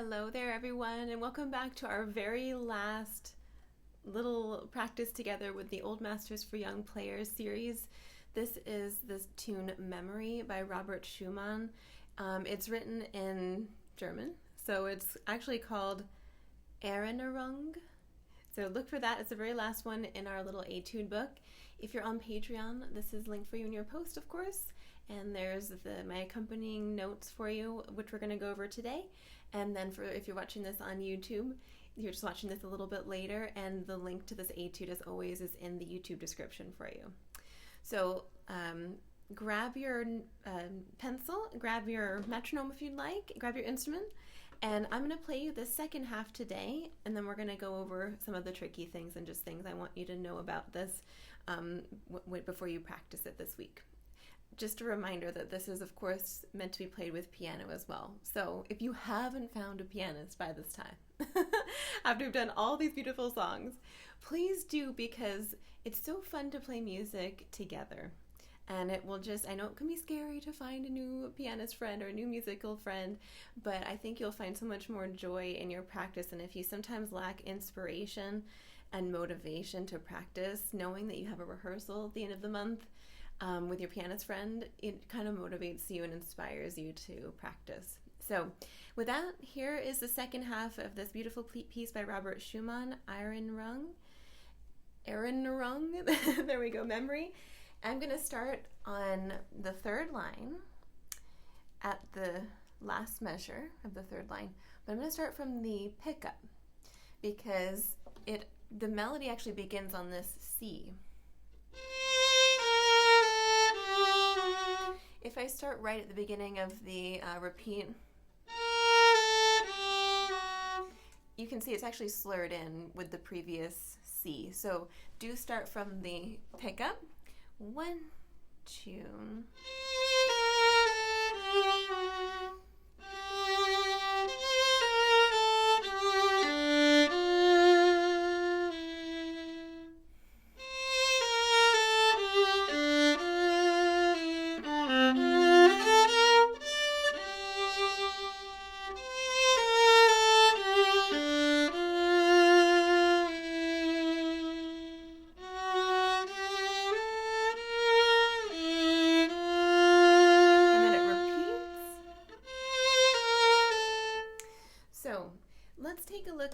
Hello there, everyone, and welcome back to our very last little practice together with the Old Masters for Young Players series. This is the tune Memory by Robert Schumann. It's written in German, so it's actually called Erinnerung. So look for that. It's the very last one in our little etude book. If you're on Patreon, this is linked for you in your post, of course. And there's my accompanying notes for you, which we're going to go over today. And then if you're watching this on YouTube, you're just watching this a little bit later, and the link to this etude, as always, is in the YouTube description for you. So grab your pencil, grab your metronome if you'd like, grab your instrument, and I'm going to play you the second half today, and then we're going to go over some of the tricky things and just things I want you to know about this before you practice it this week. Just a reminder that this is, of course, meant to be played with piano as well. So if you haven't found a pianist by this time, after we've done all these beautiful songs, please do, because it's so fun to play music together. And it will I know it can be scary to find a new pianist friend or a new musical friend, but I think you'll find so much more joy in your practice. And if you sometimes lack inspiration and motivation to practice, knowing that you have a rehearsal at the end of the month, with your pianist friend, it kind of motivates you and inspires you to practice. So with that, here is the second half of this beautiful piece by Robert Schumann, Erinnerung. There we go, Memory. I'm going to start on the third line at the last measure of the third line, but I'm going to start from the pickup because the melody actually begins on this C. If I start right at the beginning of the repeat, you can see it's actually slurred in with the previous C. So do start from the pickup. 1, 2.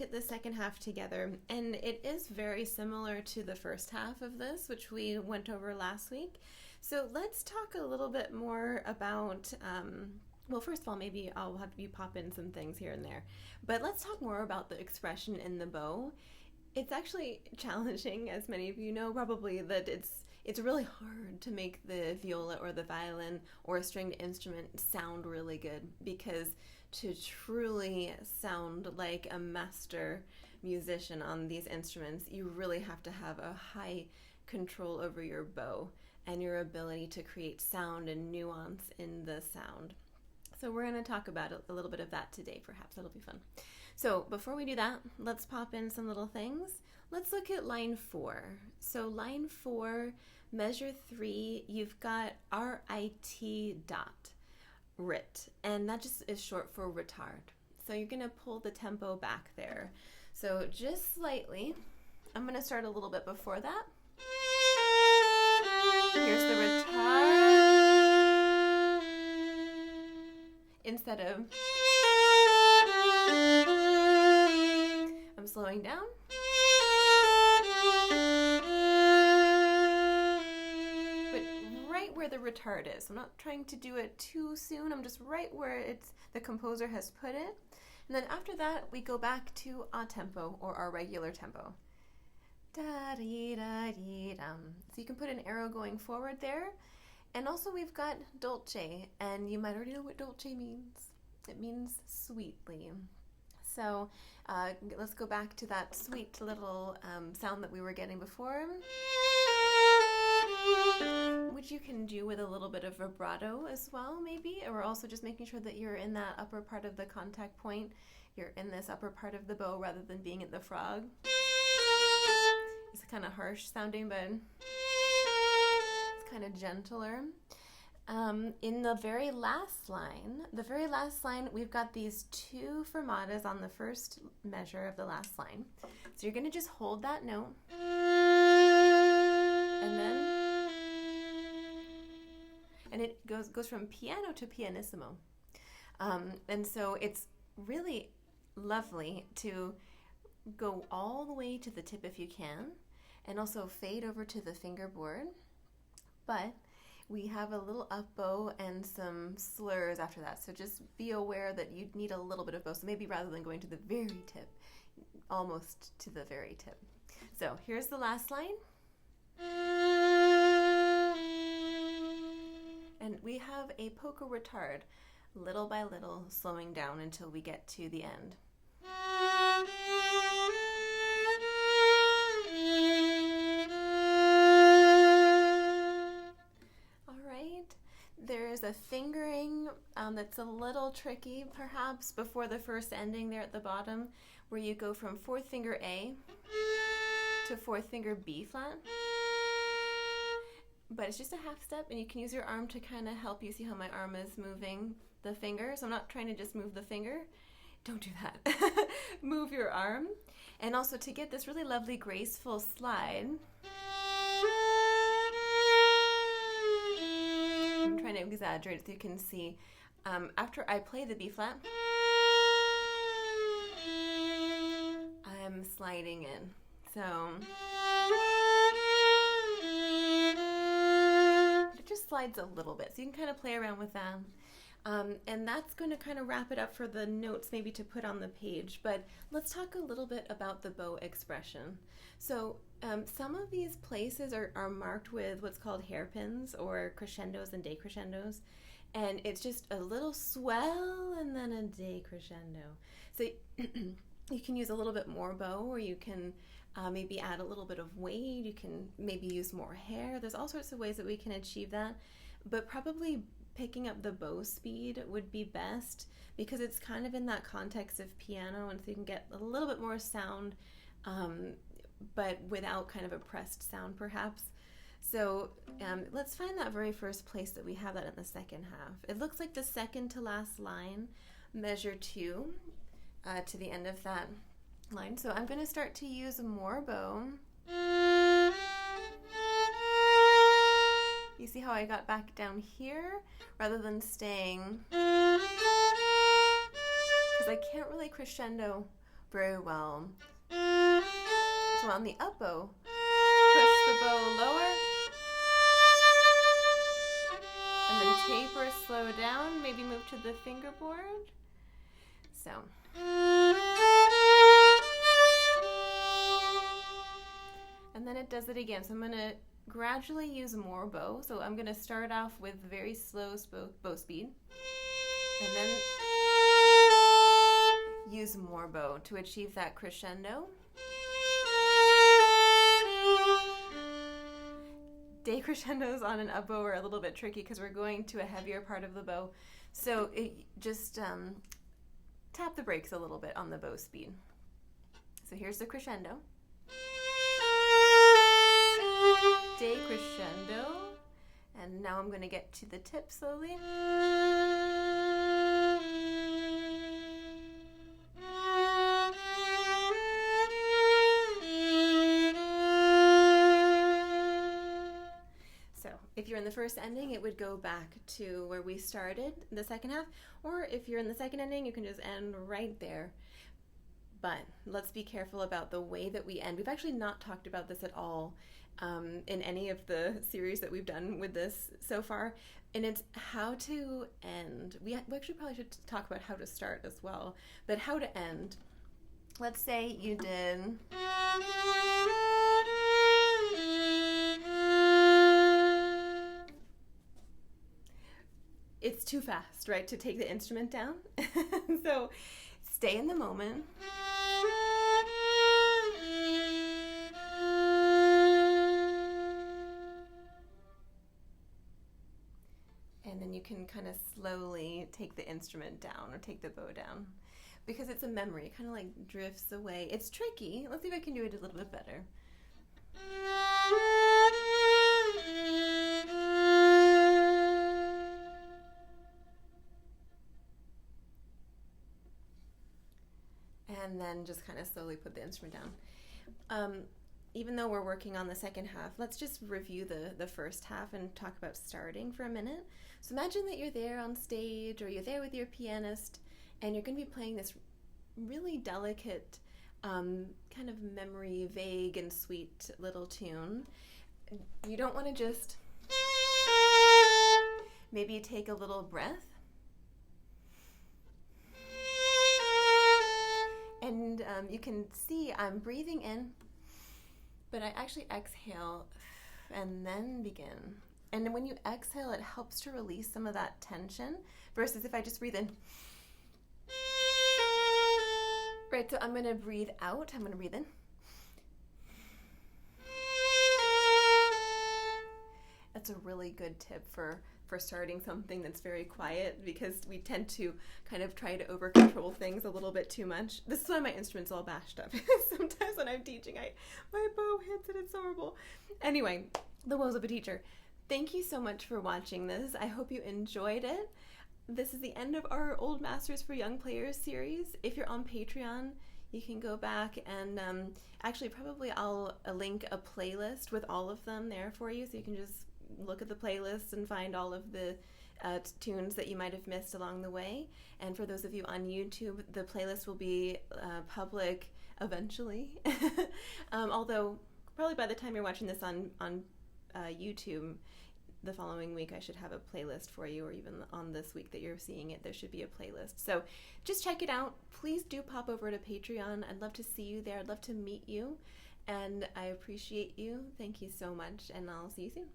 At the second half together, and it is very similar to the first half of this, which we went over last week. So let's talk a little bit more about well, first of all, maybe I'll have you pop in some things here and there, but let's talk more about the expression in the bow. It's actually challenging, as many of you know probably, that it's really hard to make the viola or the violin or a stringed instrument sound really good, because to truly sound like a master musician on these instruments, you really have to have a high control over your bow and your ability to create sound and nuance in the sound. So we're going to talk about a little bit of that today, perhaps. That'll be fun. So before we do that, let's pop in some little things. Let's look at line 4. So line 4, measure 3, you've got RIT dot. Rit, and that just is short for retard. So you're going to pull the tempo back there. So just slightly. I'm going to start a little bit before that. Here's the retard. Instead of, I'm slowing down. Where the retard is. I'm not trying to do it too soon. I'm just right where the composer has put it. And then after that, we go back to a tempo, or our regular tempo. Da-dee-da-dee-dum. So you can put an arrow going forward there. And also we've got dolce, and you might already know what dolce means. It means sweetly. So let's go back to that sweet little sound that we were getting before, which you can do with a little bit of vibrato as well, maybe. Or also just making sure that you're in that upper part of the contact point. You're in this upper part of the bow rather than being at the frog. It's kind of harsh sounding, but it's kind of gentler. In the very last line, we've got these 2 fermatas on the first measure of the last line. So you're going to just hold that note, and it goes from piano to pianissimo. And so it's really lovely to go all the way to the tip if you can, and also fade over to the fingerboard. But we have a little up bow and some slurs after that, so just be aware that you need a little bit of bow. So maybe rather than going to the very tip, almost to the very tip. So here's the last line. And we have a polka retard, little by little, slowing down until we get to the end. There's a fingering that's a little tricky, perhaps, before the first ending there at the bottom, where you go from 4th finger A to 4th finger B flat. But it's just a half step, and you can use your arm to kind of help you. See how my arm is moving the finger? So I'm not trying to just move the finger. Don't do that. Move your arm. And also to get this really lovely, graceful slide, I'm trying to exaggerate it so you can see. After I play the B flat, I'm sliding in. So it just slides a little bit. So you can kind of play around with that. And that's going to kind of wrap it up for the notes maybe to put on the page. But let's talk a little bit about the bow expression. So some of these places are marked with what's called hairpins or crescendos and decrescendos. And it's just a little swell and then a decrescendo. So you can use a little bit more bow, or you can maybe add a little bit of weight. You can maybe use more hair. There's all sorts of ways that we can achieve that. But probably picking up the bow speed would be best, because it's kind of in that context of piano, and so you can get a little bit more sound, but without kind of a pressed sound perhaps. So let's find that very first place that we have that in the second half. It looks like the second to last line, measure 2, to the end of that line. So I'm going to start to use more bow. You see how I got back down here rather than staying, because I can't really crescendo very well. So on the up bow, push the bow lower, and then taper, slow down, maybe move to the fingerboard. So. And then it does it again. So I'm going to gradually use more bow. So I'm going to start off with very slow bow speed, and then use more bow to achieve that crescendo. Decrescendos on an up bow are a little bit tricky because we're going to a heavier part of the bow. So just tap the brakes a little bit on the bow speed. So here's the crescendo. Decrescendo, and now I'm going to get to the tip slowly. So if you're in the first ending, it would go back to where we started the second half, or if you're in the second ending, you can just end right there. But let's be careful about the way that we end. We've actually not talked about this at all in any of the series that we've done with this so far, and it's how to end. We actually probably should talk about how to start as well, but how to end. Let's say you did it's too fast, right, to take the instrument down. So stay in the moment. And then you can kind of slowly take the instrument down or take the bow down, because it's a memory. It kind of like drifts away. It's tricky. Let's see if I can do it a little bit better. and then just kind of slowly put the instrument down. Even though we're working on the second half, let's just review the first half and talk about starting for a minute. So imagine that you're there on stage, or you're there with your pianist, and you're going to be playing this really delicate, kind of memory, vague and sweet little tune. You don't want to just maybe take a little breath. And you can see I'm breathing in, but I actually exhale and then begin. And when you exhale, it helps to release some of that tension, versus if I just breathe in. Right, so I'm going to breathe out. I'm going to breathe in. That's a really good tip for starting something that's very quiet, because we tend to kind of try to over control things a little bit too much. This is why my instrument's all bashed up. Sometimes when I'm teaching, my bow hits and it's horrible. Anyway, the woes of a teacher. Thank you so much for watching this. I hope you enjoyed it. This is the end of our Old Masters for Young Players series. If you're on Patreon, you can go back and actually probably I'll link a playlist with all of them there for you, so you can just look at the playlist and find all of the tunes that you might have missed along the way. And for those of you on YouTube, the playlist will be public eventually. Although probably by the time you're watching this on YouTube, the following week I should have a playlist for you, or even on this week that you're seeing it, there should be a playlist. So just check it out. Please do pop over to Patreon. I'd love to see you there. I'd love to meet you, and I appreciate you. Thank you so much, and I'll see you soon.